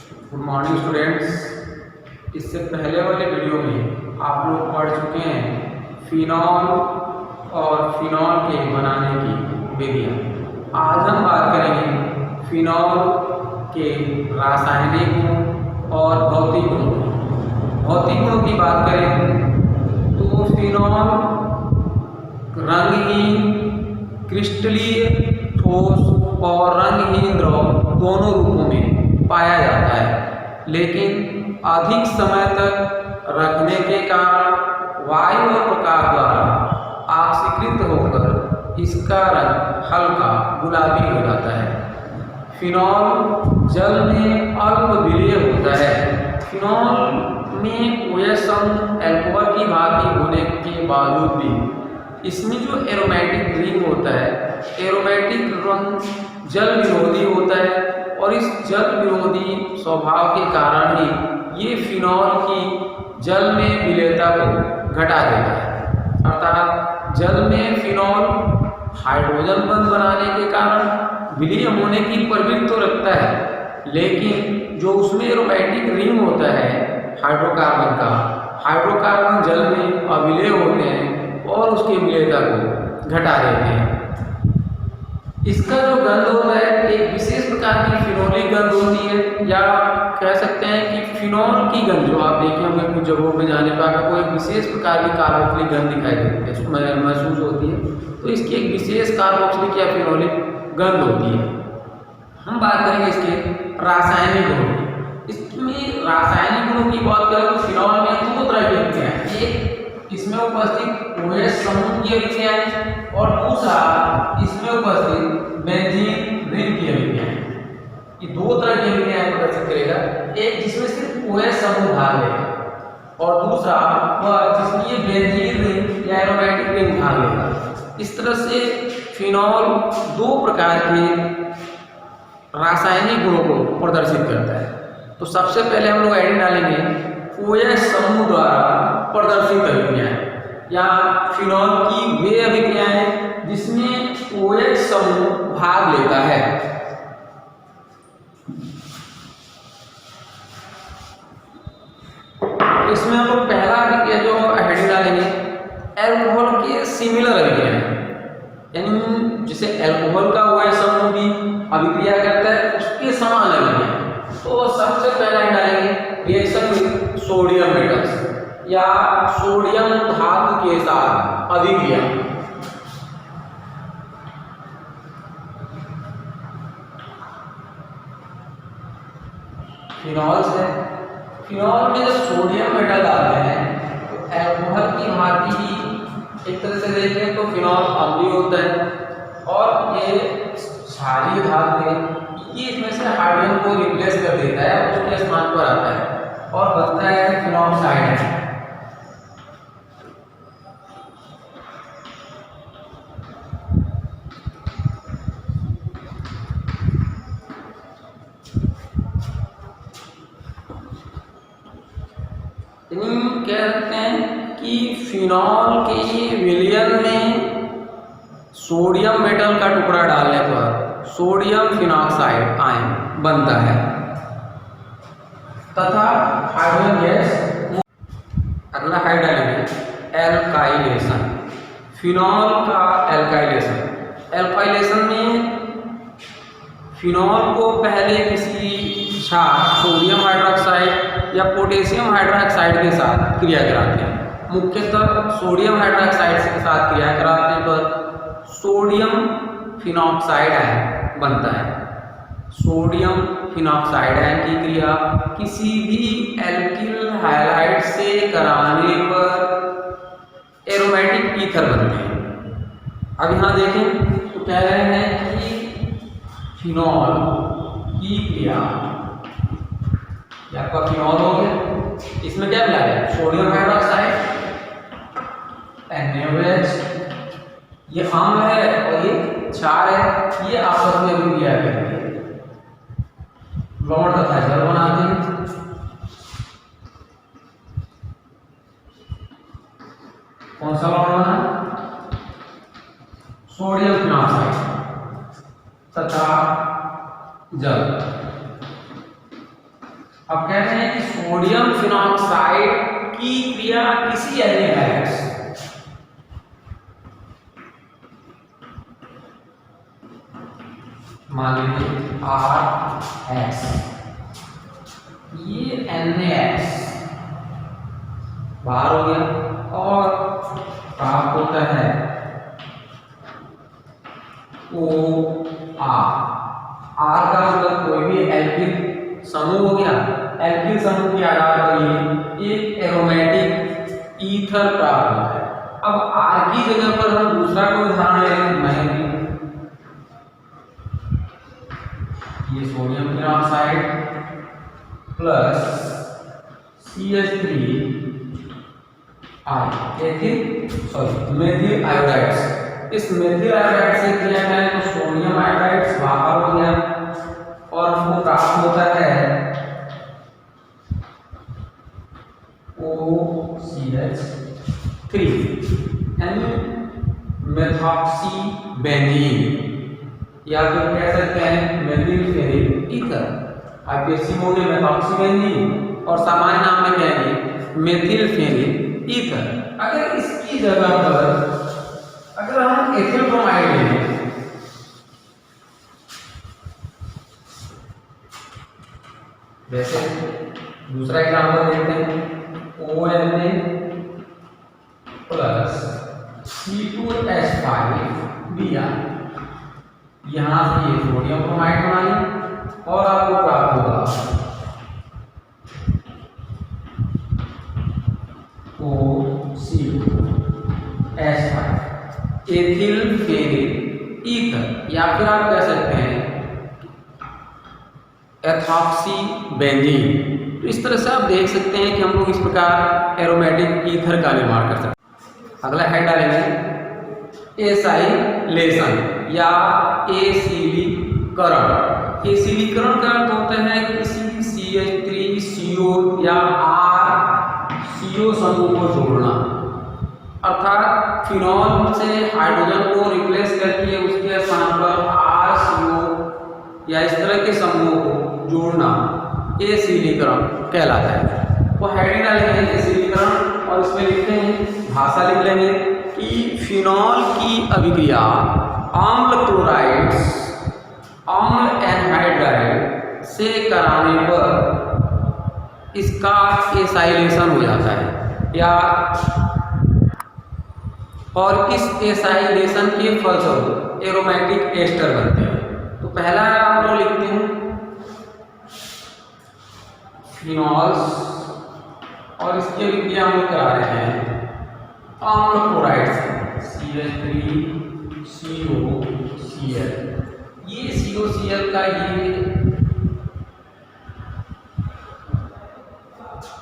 Good morning students. इससे पहले वाले वीडियो में आप लोग पढ़ चुके हैं फिनॉल और फिनॉल के बनाने की विधियाँ। आज हम बात करेंगे फिनॉल के रासायनिक गुण और भौतिक गुण। भौतिक गुणों की बात करें तो फिनॉल रंगहीन, क्रिस्टलीय, ठोस और रंगहीन द्रव दोनों रूपों में पाया जाता है, लेकिन अधिक समय तक रखने के कारण वायु और प्रकाश द्वारा ऑक्सीकृत होकर इसका रंग हल्का गुलाबी हो जाता है। फिनॉल जल में अल्प विलेय होता है। फिनॉल में OH समूह अल्कोहल की भांति होने के बावजूद भी इसमें जो एरोमेटिक रिंग होता है, एरोमेटिक रंग जल विरोधी होता है और इस जल विरोधी स्वभाव के कारण ही ये फिनॉल की जल में विलेयता को घटा देता है। अर्थात जल में फिनॉल हाइड्रोजन बंध बनाने के कारण विलीय होने की प्रवृत्ति तो रखता है, लेकिन जो उसमें एरोमेटिक रिंग होता है हाइड्रोकार्बन का, हाइड्रोकार्बन जल में अविलेय होते हैं और उसकी विलेयता को घटा देते हैं। इसका जो गंध होता है एक विशेष प्रकार की फिनोलिक गंध होती है, या कह सकते हैं कि फिनॉल की गंध जो आप देखे होंगे कुछ जगहों पे जाने पर आपको एक विशेष प्रकार की कार्बोक्सिलिक गंध दिखाई देती है, महसूस होती है। तो इसकी एक विशेष कार्बोक्सिलिक या फिनोलिक गंध होती है। हम बात करेंगे इसके रासायनिक गुणों की। इसमें रासायनिक गुणों की बात करें तो फिनॉल में दो तरह की अभिक्रियाएं हैं। एक इसमें उपस्थित OH समूह की अभिक्रियाएं और दूसरा इसमें उपस्थित बेंजीन रिंग की अभिक्रियाएं। ये दो तरह की अभिक्रियाएं प्रदर्शित करेगा, एक जिसमें सिर्फ OH समूह भाग लेगा और दूसरा वह जिसमें ये बेंजीन रिंग या एरोमेटिक रिंग भाग लेगा। इस तरह से फिनॉल दो प्रकार के रासायनिक गुणों को प्रदर्शित करता है। तो सबसे पहले हम लोग आईडी डालेंगे OH समूह द्वारा प्रदर्शित अभिक्रियाएं या फिनॉल की वे अभिक्रियाएं जिसमें OH समूह भाग लेता है। इसमें हम लोग पहला अभिक्रिया जो आईडी डालेंगे अल्कोहल के सिमिलर अभिक्रियाएं, यानी जैसे अल्कोहल का OH समूह भी अभिक्रिया करता है उसके समान अभिक्रिया। तो सबसे पहला डालेंगे रिएक्शन विद सोडियम मेटल्स या सोडियम धातु के साथ अभिक्रिया। फिनॉल से फिनॉल में जब सोडियम मेटल डालते हैं तो अल्कोहल की भांति ही एक तरह से देखें तो फिनॉल अम्लीय होता है और ये क्षारीय धातु है, ये इसमें से हाइड्रोजन को रिप्लेस कर देता है, उसके स्थान पर आता है और बनता है फिनॉक्साइड। कह सकते हैं कि फिनॉल के विलयन में सोडियम मेटल का टुकड़ा डालने पर सोडियम फिनॉक्साइड आयन बनता है तथा हाइड्रोजन गैस। अगला हाइड डालेंगे एल्काइलेशन। फिनॉल का एल्काइलेशन में फिनॉल को पहले किसी क्षार सोडियम हाइड्रोक्साइड या पोटेशियम हाइड्रोक्साइड के साथ क्रिया कराते हैं। मुख्यतः सोडियम हाइड्रोक्साइड के साथ क्रिया कराने पर सोडियम फिनॉक्साइड आयन बनता है। सोडियम फिनॉक्साइड आयन की क्रिया किसी भी एल्किल हाइलाइड से कराने पर एरोमेटिक ईथर बनते हैं। अब यहाँ देखें तो कह रहे हैं कि फिनॉल की क्रिया आपका फिनॉल हो गया, इसमें क्या मिला है सोडियम हाइड्रोक्साइड NaOH, ये अम्ल है और ये क्षार है, ये आपस में अभिक्रिया करते हैं, लवण तथा जल बनाते हैं। कौन सा लवण बना? सोडियम फिनॉक्साइड तथा जल। अब कहते हैं कि सोडियम फिनॉक्साइड की क्रिया किसी NaOH मान लीजिए RX, ये NaOH बाहर हो गया और प्राप्त होता है OR। R का मतलब कोई भी एल्किल समूह हो गया। एल्किल समूह के आधार पर ये एक एरोमेटिक ईथर प्राप्त होता है। अब R की जगह पर हम दूसरा कोई उदाहरण लें, मेहंदी, ये sodium phenoxide plus CH3 methyl iodide. इस मेथिल आयोडाइड से क्रिया करें तो सोडियम आयोडाइड बाहर हो गया और हमको प्राप्त होता है OCH3 यानी मेथॉक्सीबेंजीन, या फिर कह सकते हैं मेथिल फेनिल ईथर। आईपीएससी में हो गया मेथॉक्सीबेंजीन और सामान्य नाम में कहेंगे मेथिल फेनिल ईथर। अगर इसकी जगह पर अगर हम एथिल ब्रोमाइड लें, जैसे दूसरा एग्जाम्पल देखते हैं, ONA प्लस C2H5 Br, यहां से ये सोडियम ब्रोमाइड बनाई और आपको प्राप्त होगा OCH5 एथिल फेनिल ईथर, या फिर आप कह सकते हैं एथॉक्सीबेंजीन। तो इस तरह से आप देख सकते हैं कि हम लोग इस प्रकार एरोमेटिक ईथर का निर्माण कर सकते हैं। अगला हेड डालेंगे एसाइलेशन या एसिलीकरण। एसिलीकरण का अर्थ होता है किसी CH3CO या RCO समूह को जोड़ना, अर्थात फिनॉल से हाइड्रोजन को रिप्लेस करके उसके स्थान पर RCO या इस तरह के समूह को जोड़ना एसिलीकरण कहलाता है। वो हेडिंग डालेंगे एसिलीकरण और इसमें लिखते हैं, भाषा लिख लेंगे कि फिनॉल की अभिक्रिया अम्ल क्लोराइड्स अम्ल एनहाइड्राइड से कराने पर इसका एसाइलेशन हो जाता है, या और इस एसाइलेशन के फलस्वरूप एरोमेटिक एस्टर बनते हैं। तो पहला हम लोग लिखते हैं फिनॉल्स और इसकी अभिक्रिया हम लोग करा रहे हैं अम्ल क्लोराइड से CH3COCl। ये COCl का ये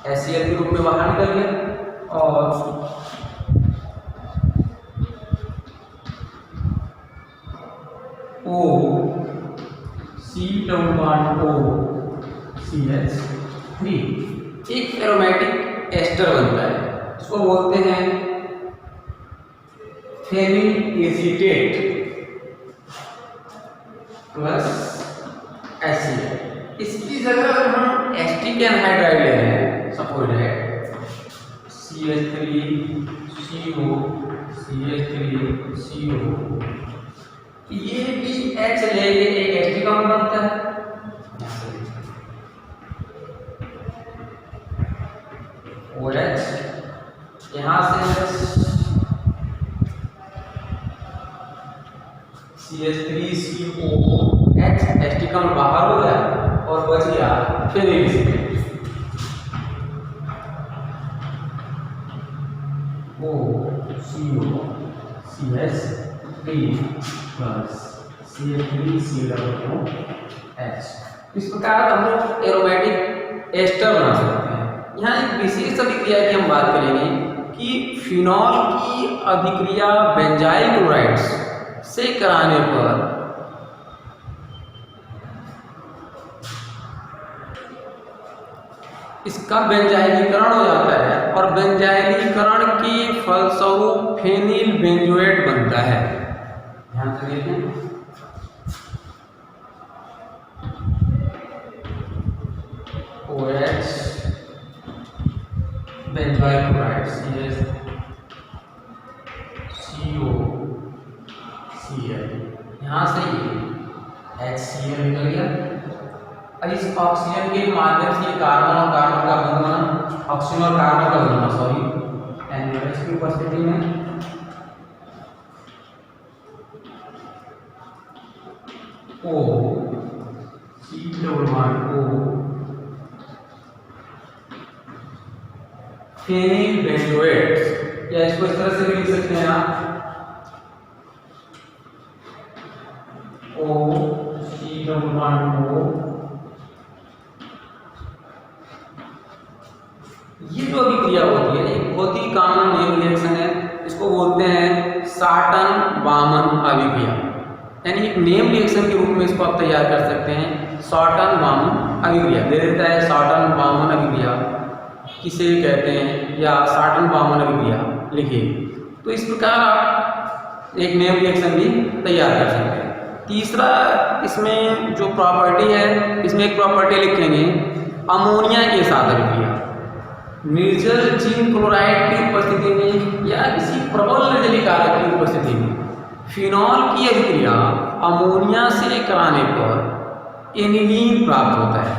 HCl के रूप में बाहर निकल गया और CH3 एक एरोमेटिक एस्टर बनता है, इसको बोलते हैं फेनिल एसीटेट प्लस HCl। इसकी जगह अगर हम एस्टिक एनहाइड्राइड ले रहे हैं, सपोज है CH3CO CH3CO, ये भी H लेके एक एस्टिक अम्ल बनता है। OH यहाँ से CH3COH एस्टिक अम्ल बाहर हो गया और बच गया phenyl acetate. CH3 plus CH3COH। इस प्रकार हम लोग एरोमेटिक एस्टर बना सकते हैं। यहाँ एक विशेष अभिक्रिया की हम बात करेंगे कि फिनॉल की अभिक्रिया बेंजाइल क्लोराइड्स से कराने पर इसका बेंजाइलीकरण हो जाता है और बेंजाइलीकरण के फलस्वरूप फेनिल बेंजोएट बनता है। ध्यान से देखें, OH बेंजोइल क्लोराइड COCl, यहाँ से ये HCl निकल गया। अब इस ऑक्सीजन के माध्यम से कार्बन और कार्बन का बंध बना, ऑक्सीजन और कार्बन का बंध बना, सॉरी, NaOH की उपस्थिति में O C≡O फेनिल बेंजोएट्स, या इसको इस तरह से भी लिख सकते हैं आप OC≡O। ये जो अभिक्रिया होती है एक बहुत ही कॉमन नेम रिएक्शन है, इसको बोलते हैं शॉर्टन-बामन अभिक्रिया, यानी एक नेम रिएक्शन के रूप में इसको आप तैयार कर सकते हैं। शॉर्टन-बामन अभिक्रिया दे देता है, शॉर्टन-बामन अभिक्रिया किसे कहते हैं, या शॉर्टन-बामन अभिक्रिया लिखिए। तो इस प्रकार आप एक नेम रिएक्शन भी तैयार कर सकते हैं। तीसरा इसमें जो प्रॉपर्टी है, इसमें एक प्रॉपर्टी लिखेंगे अमोनिया के साथ अभिक्रिया, निर्जल जिंक क्लोराइड की उपस्थिति में या किसी प्रबल निर्जलीय कारक की उपस्थिति में फिनॉल की अभिक्रिया अमोनिया से कराने पर एनिलीन प्राप्त होता है।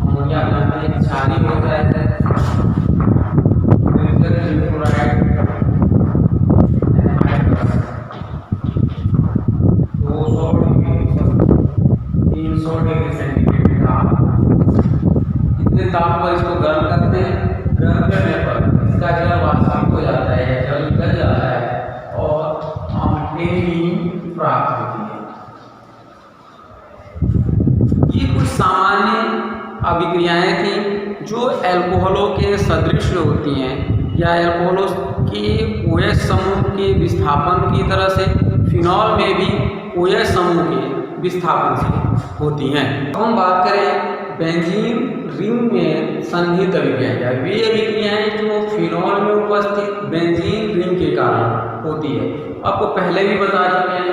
अमोनिया में क्षारीय होता है, निर्जल zinc chloride 200 degree 300 degree centigrade ताप, इतने ताप पर इसको गर्म करते हैं। गर्म करने पर इसका जल वाष्पित हो जाता है, जल निकल जाता है और एनिलीन प्राप्त होती है। ये कुछ सामान्य अभिक्रियाएं थी जो अल्कोहलों के सदृश होती हैं, या अल्कोहलों के OH समूह के विस्थापन की तरह से फिनॉल में भी OH समूह के विस्थापन से होती हैं। अब हम बात करें बेंजीन रिंग में सन्निहित अभिक्रियाएं, वे अभिक्रियाएं जो फिनॉल में उपस्थित बेंजीन रिंग के कारण होती है। आपको पहले भी बता चुके हैं,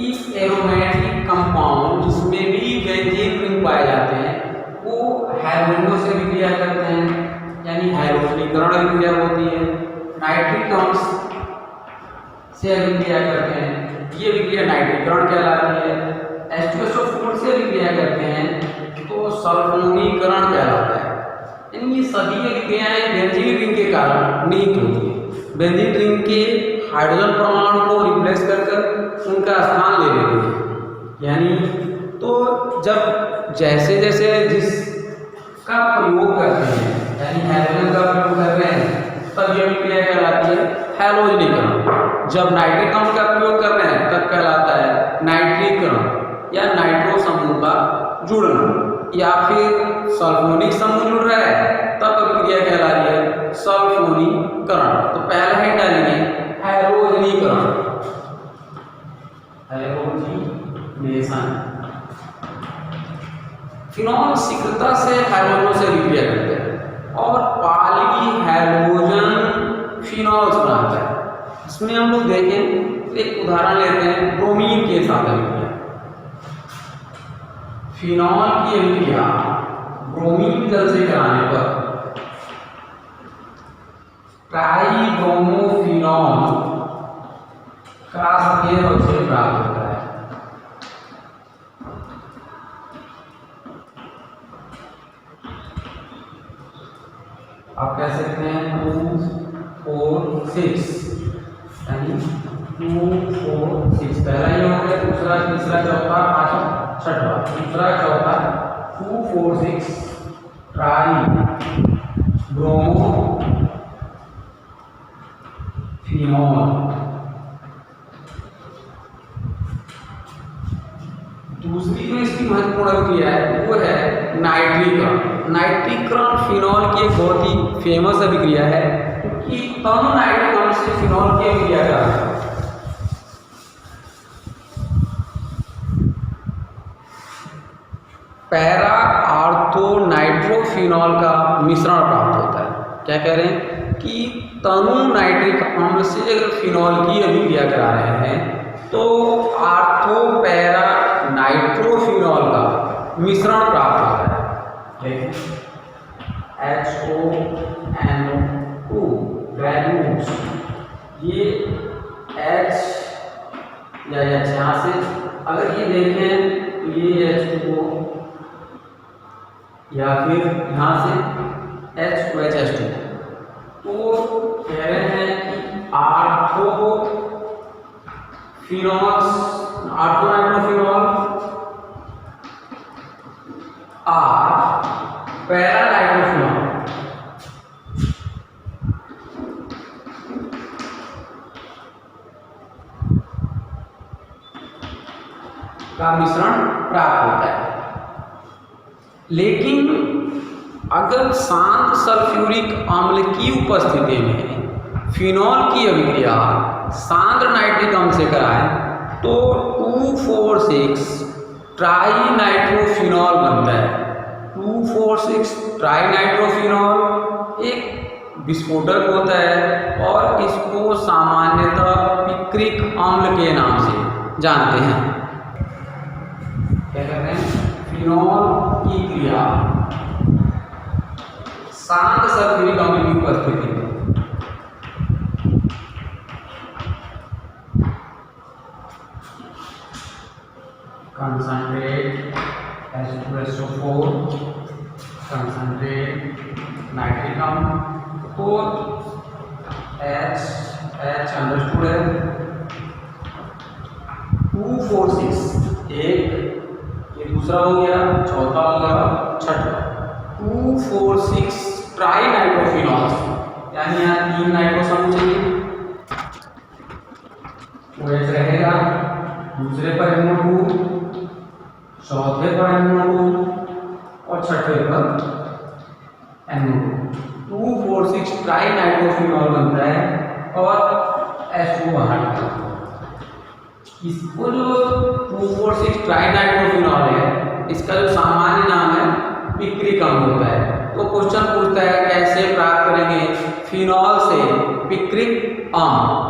इस एरोमेटिक कंपाउंड जिसमें भी बेंजीन रिंग पाए जाते हैं वो हैलोजनों से अभिक्रिया करते हैं, यानी हैलोजनीकरण अभिक्रिया होती है। नाइट्रिक अम्ल से अभिक्रिया करते हैं, ये अभिक्रिया नाइट्रीकरण कहलाती है। H2SO4 से अभिक्रिया करते हैं तो सल्फोनीकरण कहलाता है। यानी ये सभी अभिक्रियाएं बेंजीन रिंग के कारण निहित होती है। बेंजीन रिंग के हाइड्रोजन परमाणु को रिप्लेस कर उनका स्थान ले लेते हैं। यानी तो जब जैसे जैसे जिसका प्रयोग करते हैं, यानी हाइड्रोजन का प्रयोग कर रहे हैं, तब यह अभिक्रिया कहलाती है हैलोजनीकरण। जब नाइट्रिक अम्ल का प्रयोग कर रहे हैं तब कहलाता है नाइट्रीकरण या नाइट्रो समूह का जुड़ना, या फिर सल्फोनिक समूह जुड़ रहा है तब अभिक्रिया कहला रही है सल्फोनीकरण। तो पहला ही डालेंगे हैलोजनीकरण, हैलोजिनेशन। फिनॉल शीघ्रता से हैलोजनों से अभिक्रिया करते हैं और पॉली हैलोजन फिनॉल्स बनाता है। इसमें हम लोग देखें, एक उदाहरण लेते हैं ब्रोमीन के साथ अभिक्रिया। फिनॉल की अभिक्रिया ब्रोमीन जल से कराने पर ट्राइब्रोमोफिनॉल का सफेद अवशेष प्राप्त होता है। आप कह सकते हैं 2, 4, 6, यानी 2, 4, 6। पहला ये हो गया, दूसरा, तीसरा, चौथा, पांचवा, छठवा। दूसरा, चौथा 2, 4, 6 ट्राइब्रोमोफिनॉल। दूसरी जो इसकी महत्वपूर्ण अभिक्रिया है वो है नाइट्रीकरण। नाइट्रीकरण फिनॉल की एक बहुत ही फेमस अभिक्रिया है, क्योंकि दोनों नाइट्रिक अम्ल से फिनॉल की अभिक्रिया का नाइट्रोफिनॉल का मिश्रण प्राप्त होता है। क्या कह रहे हैं कि तनु नाइट्रिक अम्ल से अगर फिनॉल की अभिक्रिया करा रहे हैं तो आर्थो पैरा नाइट्रोफिनॉल का मिश्रण प्राप्त होता है। HONO2 वैल्यूज, ये H या यहाँ से अगर ये देखें तो ये H2O या फिर यहाँ से H2 तो कह रहे हैं कि आर्थोनाइट्रोफिनॉल और पैरानाइट्रोफिनॉल का मिश्रण प्राप्त होता है। लेकिन अगर शांत सल्फ्यूरिक अम्ल की उपस्थिति में फिनॉल की अभिक्रिया सांद्र नाइट्रिक अम्ल से कराएं तो 2,4,6 ट्राइनाइट्रोफिनॉल बनता है। 2,4,6 ट्राइनाइट्रोफिनॉल एक विस्फोटक होता है और इसको सामान्यतः पिक्रिक अम्ल के नाम से जानते हैं। क्या कहते हैं? फिनॉल की क्रिया शांत सल्फ्यूरिक अम्ल की उपस्थिति में concentrate H2SO4 concentrate नाइट्रिक अम्ल तो H अंडरस्टूड है। 2,4,6 एक, ये दूसरा हो गया, चौथा हो गया, छठा 2,4,6 ट्राइनाइट्रोफिनॉल, यानी यहाँ 3 नाइट्रो समूह चाहिए, OH रहेगा, दूसरे पर NO2, चौथे पर NO2 और छठे पर NO2। 2,4,6 ट्राइनाइट्रोफिनॉल बनता है और H2 बाहर निकलता है। इसको जो 2,4,6 ट्राइनाइट्रोफिनॉल है, इसका जो सामान्य नाम है पिक्रिक अम्ल होता है। तो क्वेश्चन पूछता है कैसे प्राप्त करेंगे फिनॉल से पिक्रिक अम्ल।